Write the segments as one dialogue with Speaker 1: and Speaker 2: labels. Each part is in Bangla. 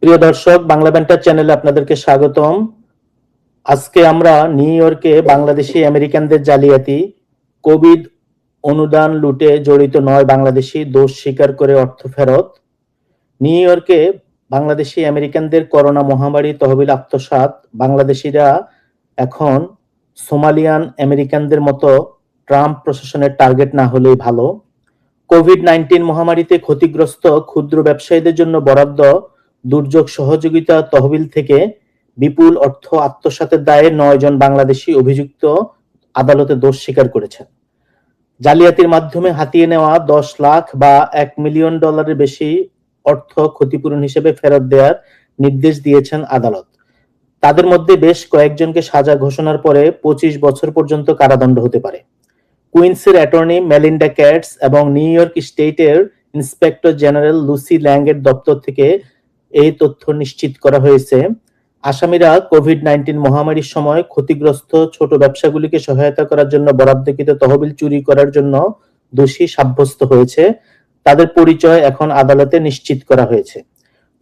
Speaker 1: প্রিয় দর্শক, বাংলা ব্যান্টার চ্যানেলে আপনাদেরকে স্বাগতম। আজকে আমরা নিউ ইয়র্কে বাংলাদেশি আমেরিকানদের জালিয়াতি, কোভিড অনুদান লুটে জড়িত 9 বাংলাদেশি দোষ স্বীকার করে অর্থ ফেরত, নিউ ইয়র্কে বাংলাদেশি আমেরিকানদের করোনা মহামারী তহবিল আত্মসাৎ, বাংলাদেশিরা এখন সোমালিয়ান আমেরিকানদের মতো ট্রাম্প প্রশাসনের টার্গেট না হলেই ভালো, কোভিড-19 মহামারীতে ক্ষতিগ্রস্ত ক্ষুদ্র ব্যবসায়ীদের জন্য বরাদ্দ দুর্যোগ সহযোগিতা তহবিল থেকে বিপুল অর্থ আত্মসাতের দায়ে 9 জন বাংলাদেশি অভিযুক্ত আদালতে দোষ স্বীকার করেছেন। জালিয়াতির মাধ্যমে হাতিয়ে নেওয়া 10 লাখ বা $1 মিলিয়ন বেশি অর্থ ক্ষতিপূরণ হিসেবে ফেরত দেওয়ার নির্দেশ দিয়েছেন আদালত। তাদের মধ্যে বেশ কয়েকজনকে সাজা ঘোষণার পরে 25 বছর পর্যন্ত কারাদণ্ড হতে পারে। কুইন্সের অ্যাটর্নি মেলিন্ডা ক্যাটস এবং নিউ ইয়র্ক স্টেটের ইন্সপেক্টর জেনারেল লুসি ল্যাংয়ের দপ্তর থেকে এই তথ্য নিশ্চিত করা হয়েছে। আসামিরা কোভিড-19 মহামারীর সময় ক্ষতিগ্রস্ত ছোট ব্যবসাগুলিকে সহায়তা করার জন্য বরাদ্দকৃত তহবিল চুরি করার জন্য দোষী সাব্যস্ত হয়েছে। তাদের পরিচয় এখন আদালতে নিশ্চিত করা হয়েছে।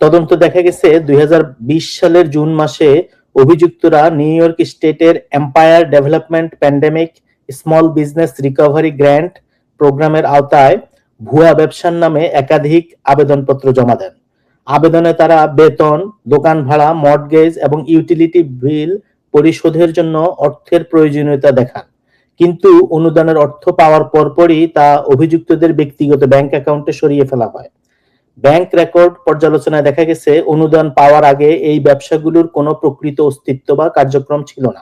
Speaker 1: তদন্ত দেখা গেছে 2020 সালের জুন মাসে অভিযুক্তরা নিউ ইয়র্ক স্টেটের empire development pandemic small business recovery grant প্রোগ্রামের আওতায় ভুয়া ব্যবসার নামে একাধিক আবেদনপত্র জমা দেন। আবেদনে তারা বেতন, দোকান ভাড়া, মর্টগেজ এবং ইউটিলিটি বিল পরিশোধের জন্য অর্থের প্রয়োজনীয়তা দেখান, কিন্তু অনুদানের অর্থ পাওয়ার পরপরই তা অভিযুক্তদের ব্যক্তিগত ব্যাংক অ্যাকাউন্টে সরিয়ে ফেলা হয়। ব্যাংক রেকর্ড পর্যালোচনায় দেখা গেছে অনুদান পাওয়ার আগে এই ব্যবসাগুলোর কোনো প্রকৃত অস্তিত্ব বা কার্যক্রম ছিল না।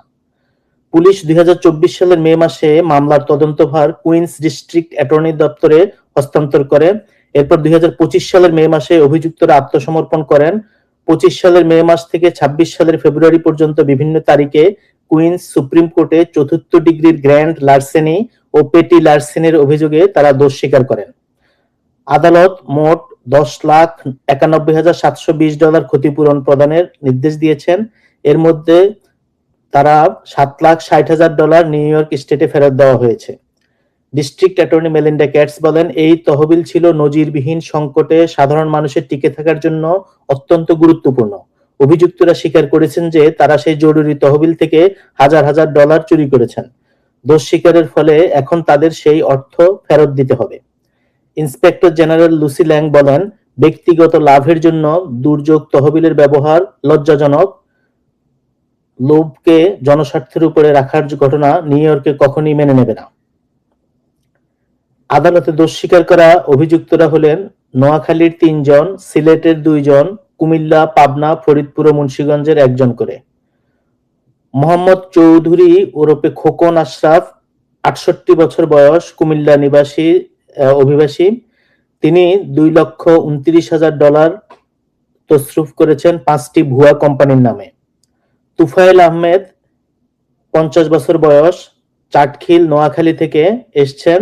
Speaker 1: পুলিশ 2024 সালের মে মাসে মামলার তদন্তভার কুইন্স ডিস্ট্রিক্ট অ্যাটর্নি দপ্তরে হস্তান্তর করে। এরপর 2025 সালের মে মাসে অভিযুক্তরা আত্মসমর্পণ করেন। 25 সালের মে মাস থেকে 26 সালের ফেব্রুয়ারি পর্যন্ত বিভিন্ন তারিখে কুইন্স সুপ্রিম কোর্টে চতুর্থ ডিগ্রির গ্র্যান্ড লার্সেনি ও পেটি লার্সেনির অভিযোগে তারা দোষ স্বীকার করেন। আদালত মোট $10,91,720 ক্ষতিপূরণ প্রদানের নির্দেশ দিয়েছেন। এর মধ্যে তারা $7,60,000 নিউ ইয়র্ক স্টেটে ফেরত দেওয়া হয়েছে। ডিস্ট্রিক্ট অ্যাটর্নি মেলিন্ডা ক্যাটস বলেন, এই তহবিল ছিল নজিরবিহীন সংকটে সাধারণ মানুষের টিকে থাকার জন্য অত্যন্ত গুরুত্বপূর্ণ। অভিযুক্তরা স্বীকার করেছেন যে তারা সেই জরুরি তহবিল থেকে হাজার হাজার ডলার চুরি করেছেন। দোষ স্বীকারের ফলে এখন তাদের সেই অর্থ ফেরত দিতে হবে। ইন্সপেক্টর জেনারেল লুসি ল্যাং বলেন, ব্যক্তিগত লাভের জন্য দুর্যোগ তহবিলের ব্যবহার লজ্জাজনক। লোভকে জনস্বার্থের উপরে রাখার ঘটনা নিউ ইয়র্কে কখনই মেনে নেবে না। আদালতে দোষ স্বীকার করা অভিযুক্তরা হলেন নোয়াখালীর 3 জন, সিলেটের 2 জন, কুমিল্লা, পাবনা, ফরিদপুর ও মুন্সিগঞ্জের 1 জন করে। মোহাম্মদ চৌধুরী ওরফে খোকন আশরাফ, 68 বছর বয়স, কুমিল্লা অভিবাসী। তিনি $2,29,000 তছরুফ করেছেন 5টি ভুয়া কোম্পানির নামে। তুফাইল আহমেদ, 50 বছর বয়স, চাটখিল, নোয়াখালী থেকে এসছেন।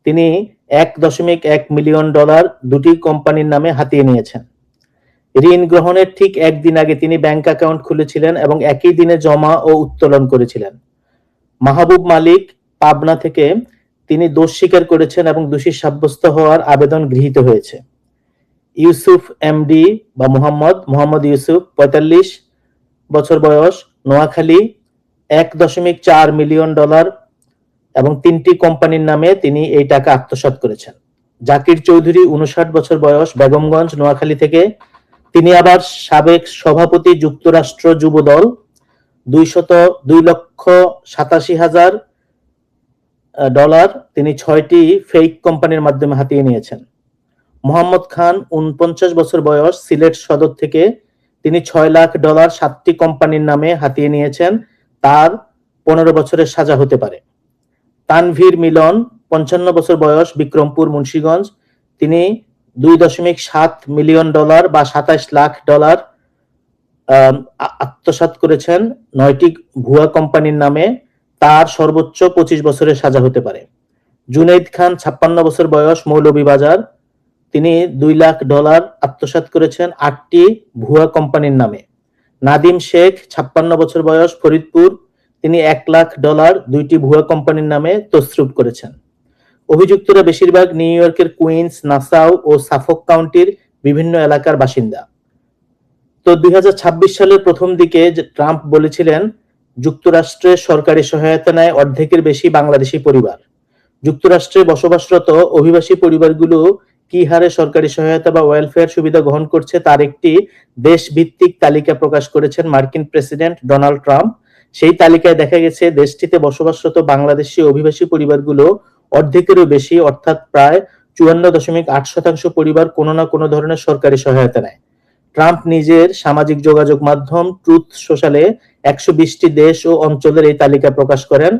Speaker 1: তিনি $1.1 মিলিয়ন দুটি কোম্পানির নামে হাতিয়ে নিয়েছেন। ঋণ গ্রহণের ঠিক একদিন আগে তিনি ব্যাংক অ্যাকাউন্ট খুলেছিলেন এবং একই দিনে জমা ও উত্তোলন করেছিলেন। মাহবুব মালিক, পাবনা থেকে, তিনি দোষ স্বীকার করেছেন এবং দোষী সাব্যস্ত হওয়ার আবেদন গৃহীত হয়েছে। ইউসুফ এমডি বা মোহাম্মদ ইউসুফ, 45 বছর বয়স, নোয়াখালী, $1.4 মিলিয়ন এবং 3টি কোম্পানির নামে তিনি এই টাকা আত্মসাৎ করেছেন। জাকির চৌধুরী, 59 বছর বয়স, বেগমগঞ্জ, নোয়াখালী থেকে, তিনি আবার সাবেক সভাপতি, যুক্তরাষ্ট্র যুব দল, $2,87,000 তিনি 6টি ফেক কোম্পানির মাধ্যমে হাতিয়ে নিয়েছেন। মোহাম্মদ খান, 49 বছর বয়স, সিলেট সদর থেকে, তিনি $6 লাখ 7টি কোম্পানির নামে হাতিয়ে নিয়েছেন। তার 15 বছরের সাজা হতে পারে। তানভীর মিলন, 55 বছর বয়স, বিক্রমপুর, মুন্সিগঞ্জ, তিনি $2.7 মিলিয়ন বা $27 লাখ আত্মসাৎ করেছেন 9টি ভুয়া কোম্পানির নামে। তার সর্বোচ্চ 25 বছরের সাজা হতে পারে। জুনাইদ খান, 56 বছর বয়স, মৌলভীবাজার, তিনি $2 লাখ আত্মসাৎ করেছেন 8টি ভুয়া কোম্পানির নামে। নাদিম শেখ, 56 বছর বয়স, ফরিদপুর, তিনি $1 লাখ 2টি ভুয়া কোম্পানির নামে তছরুফ করেছেন। অভিযুক্তরা বেশিরভাগ নিউ ইয়র্কের কুইন্স, নাসাউ ও সাফক কাউন্টির বিভিন্ন এলাকার বাসিন্দা। তো 2026 সালের প্রথম দিকে যে ট্রাম্প বলেছিলেন যুক্তরাষ্ট্রের সরকারি সহায়তা নেয় অর্ধেকের বেশি বাংলাদেশি পরিবার। যুক্তরাষ্ট্রে বসবাসরত অভিবাসী পরিবারগুলো কি হারে সরকারি সহায়তা বা ওয়েলফেয়ার সুবিধা গ্রহণ করছে তার একটি দেশভিত্তিক তালিকা প্রকাশ করেছেন মার্কিন প্রেসিডেন্ট ডোনাল্ড ট্রাম্প। সেই তালিকায় দেখা গেছে দেশটিতে বসবাসরত বাংলাদেশি অভিবাসী পরিবারগুলো অর্ধেকেরও বেশি অর্থাৎ প্রায় 54.8% পরিবার কোনো না কোনো ধরনের সরকারি সহায়তা নেয়। ট্রাম্প নিজের সামাজিক যোগাযোগ মাধ্যম ট্রুথ সোশ্যালে 120টি দেশ ও অঞ্চলের এই তালিকা প্রকাশ করেন।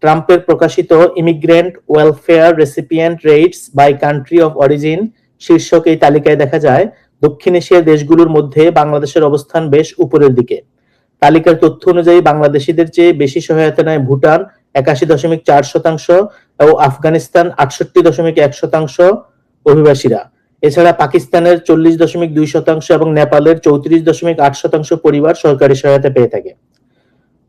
Speaker 1: ট্রাম্পের প্রকাশিত immigrant welfare recipient rates by country of origin শীর্ষক এই তালিকায় দেখা যায় দক্ষিণ এশিয়ার দেশগুলোর মধ্যে বাংলাদেশের অবস্থান বেশ উপরের দিকে। তালিকার তথ্য অনুযায়ী বাংলাদেশিদের চেয়ে বেশি সহায়তা নেয় ভুটান 81.4% ও আফগানিস্তান 68.1% অভিবাসীরা। এছাড়া পাকিস্তানের 40.2% এবং নেপালের 34.8% পরিবার সরকারি সহায়তা পেয়ে থাকে।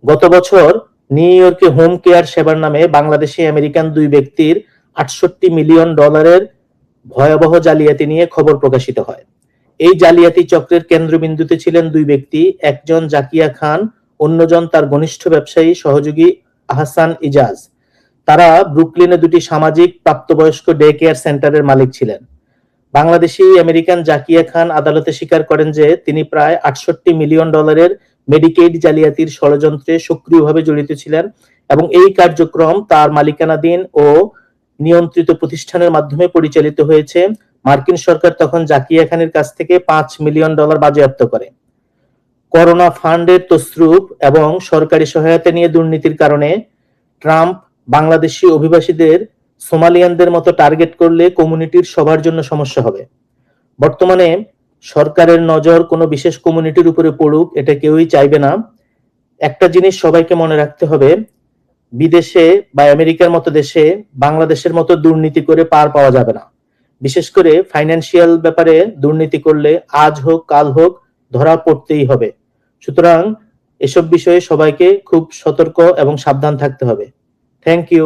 Speaker 1: গত বছর নিউ ইয়র্কে হোম কেয়ার সেবার নামে বাংলাদেশি আমেরিকান দুই ব্যক্তির $68 মিলিয়ন ভয়াবহ জালিয়াতি নিয়ে খবর প্রকাশিত হয়। এই জালিয়াতি চক্রের কেন্দ্রবিন্দুতে ছিলেন দুই ব্যক্তি, একজন জাকিয়া খান, অন্যজন তার ঘনিষ্ঠ ব্যবসায়ী সহযোগী আহসান ইজাজ। তারা ব্রুকলিনে দুটি সামাজিক প্রাপ্তবয়স্ক ডে কেয়ার সেন্টারের মালিক ছিলেন। বাংলাদেশি আমেরিকান জাকিয়া খান আদালতে স্বীকার করেন যে তিনি প্রায় $68 মিলিয়ন মেডিকেইড জালিয়াতির ষড়যন্ত্রে সক্রিয়ভাবে জড়িত ছিলেন এবং এই কার্যক্রম তার মালিকানাধীন ও নিয়ন্ত্রিত প্রতিষ্ঠানের মাধ্যমে পরিচালিত হয়েছে। মার্কিন সরকার তখন জাকিয়া খানের কাছ থেকে $5 মিলিয়ন বাজেয়াপ্ত করে। করোনা ফান্ডের তছরূপ এবং সরকারি সহায়তা নিয়ে দুর্নীতির কারণে ট্রাম্প বাংলাদেশি অভিবাসীদের সোমালিয়ানদের মতো টার্গেট করলে কমিউনিটির সবার জন্য সমস্যা হবে। বর্তমানে সরকারের নজর কোনো বিশেষ কমিউনিটির উপরে পড়ুক এটা কেউই চাইবে না। একটা জিনিস সবাইকে মনে রাখতে হবে, বিদেশে বা আমেরিকার মতো দেশে বাংলাদেশের মতো দুর্নীতি করে পার পাওয়া যাবে না। বিশেষ করে ফাইন্যান্সিয়াল ব্যাপারে দুর্নীতি করলে আজ হোক কাল হোক ধরা পড়তেই হবে। সুতরাং এসব বিষয়ে সবাইকে খুব সতর্ক এবং সাবধান থাকতে হবে। Thank you.